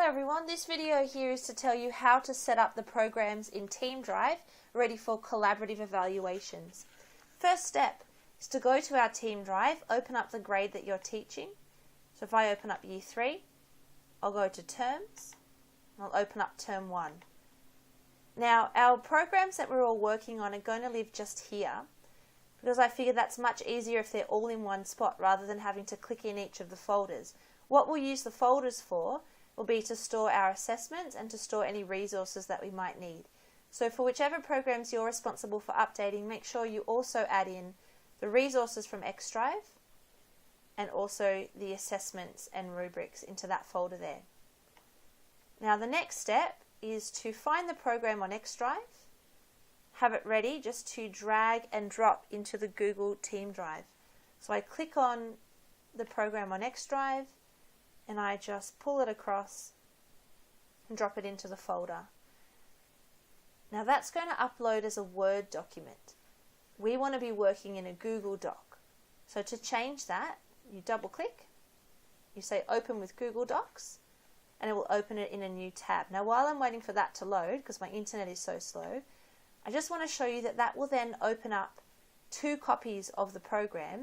everyone, this video here is to tell you how to set up the programs in Team Drive ready for collaborative evaluations. First step is to go to our Team Drive, open up the grade that you're teaching. So if I open up Year 3, I'll go to Terms, and I'll open up Term 1. Now our programs that we're all working on are going to live just here because I figure that's much easier if they're all in one spot rather than having to click in each of the folders. What we'll use the folders for will be to store our assessments and to store any resources that we might need. So for whichever programs you're responsible for updating, make sure you also add in the resources from Xdrive and also the assessments and rubrics into that folder there. Now the next step is to find the program on Xdrive, have it ready just to drag and drop into the Google Team Drive. So I click on the program on Xdrive and I just pull it across and drop it into the folder. Now that's going to upload as a Word document. We want to be working in a Google Doc. So to change that, you double click, you say open with Google Docs, and it will open it in a new tab. Now while I'm waiting for that to load, because my internet is so slow, I just want to show you that that will then open up 2 copies of the program.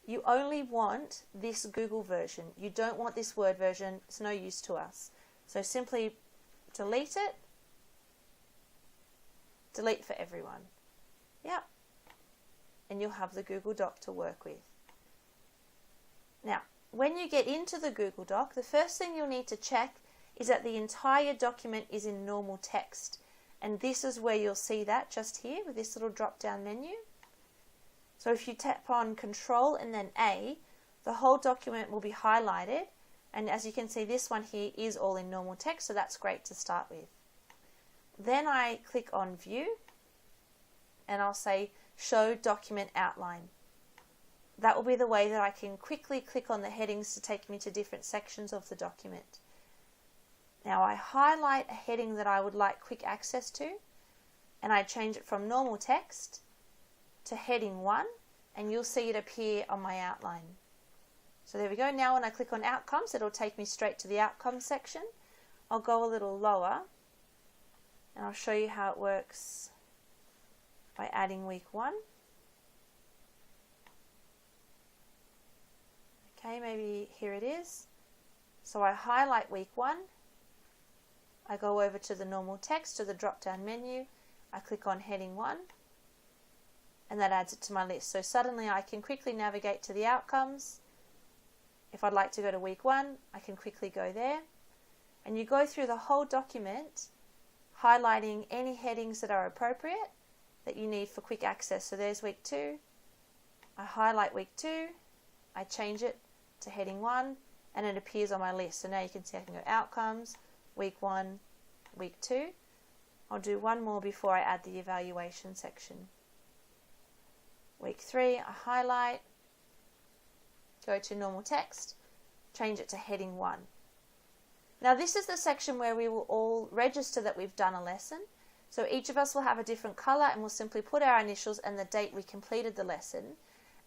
You only want this Google version. You don't want this Word version. It's no use to us. So simply delete it. Delete for everyone. Yep. And you'll have the Google Doc to work with. Now, when you get into the Google Doc, the first thing you'll need to check is that the entire document is in normal text. And this is where you'll see that just here with this little drop-down menu. So if you tap on Control and then A, the whole document will be highlighted. And as you can see, this one here is all in normal text, so that's great to start with. Then I click on View, and I'll say Show Document Outline. That will be the way that I can quickly click on the headings to take me to different sections of the document. Now I highlight a heading that I would like quick access to, and I change it from normal text to heading 1, and you'll see it appear on my outline. So there we go. Now when I click on Outcomes, it'll take me straight to the Outcomes section. I'll go a little lower, and I'll show you how it works by adding week 1. Okay, maybe here it is. So I highlight week 1. I go over to the normal text, to the drop-down menu. I click on heading 1, and that adds it to my list. So suddenly I can quickly navigate to the outcomes. If I'd like to go to week 1, I can quickly go there. And you go through the whole document, highlighting any headings that are appropriate that you need for quick access. So there's week 2. I highlight week 2. I change it to heading 1, and it appears on my list. So now you can see I can go outcomes, week 1, week 2. I'll do one more before I add the evaluation section. Week 3, I highlight, go to normal text, change it to heading 1. Now this is the section where we will all register that we've done a lesson. So each of us will have a different color, and we'll simply put our initials and the date we completed the lesson.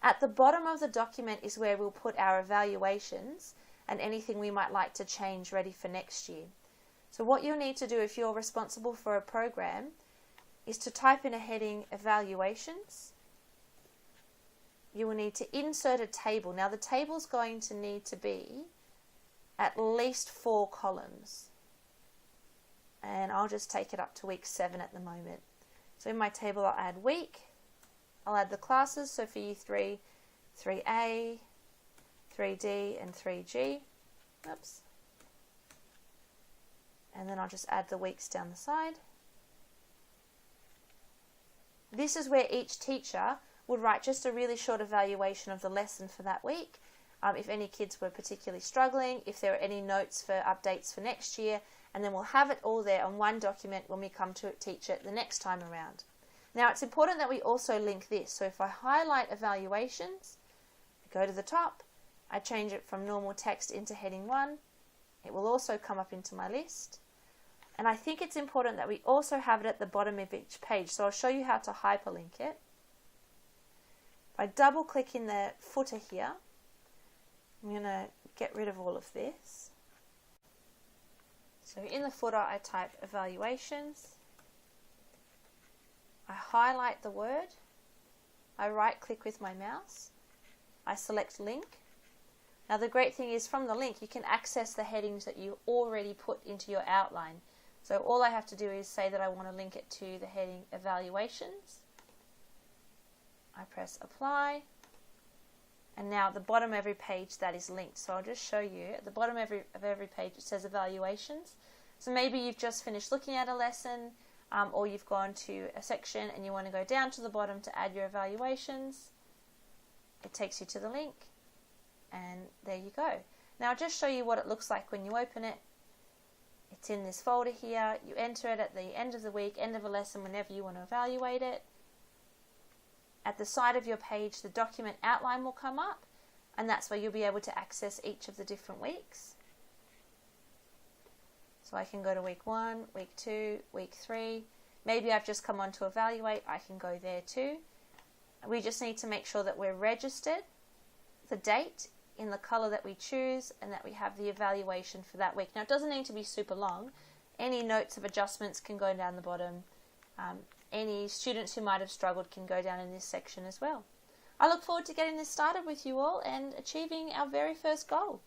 At the bottom of the document is where we'll put our evaluations and anything we might like to change ready for next year. So what you'll need to do if you're responsible for a program is to type in a heading Evaluations. You will need to insert a table. Now the table's going to need to be at least 4 columns. And I'll just take it up to week 7 at the moment. So in my table I'll add week, I'll add the classes, so for Year 3, 3A, 3D and 3G. Oops. And then I'll just add the weeks down the side. This is where each teacher would write just a really short evaluation of the lesson for that week. If any kids were particularly struggling, if there are any notes for updates for next year, and then we'll have it all there on one document when we come to teach it the next time around. Now it's important that we also link this. So if I highlight evaluations, I go to the top, I change it from normal text into heading 1, it will also come up into my list. And I think it's important that we also have it at the bottom of each page. So I'll show you how to hyperlink it. If I double click in the footer here, I'm going to get rid of all of this. So in the footer I type evaluations, I highlight the word, I right click with my mouse, I select link. Now the great thing is from the link you can access the headings that you already put into your outline. So all I have to do is say that I want to link it to the heading evaluations. I press apply, and now at the bottom of every page that is linked. So I'll just show you at the bottom of every page it says evaluations. So maybe you've just finished looking at a lesson, or you've gone to a section and you want to go down to the bottom to add your evaluations. It takes you to the link, and there you go. Now I'll just show you what it looks like when you open it. It's in this folder here. You enter it at the end of the week, end of a lesson, whenever you want to evaluate it. At the side of your page, the document outline will come up, and that's where you'll be able to access each of the different weeks. So I can go to week 1, week 2, week 3. Maybe I've just come on to evaluate. I can go there too. We just need to make sure that we're registered, the date in the color that we choose, and that we have the evaluation for that week. Now it doesn't need to be super long. Any notes of adjustments can go down the bottom. Any students who might have struggled can go down in this section as well. I look forward to getting this started with you all and achieving our very first goal.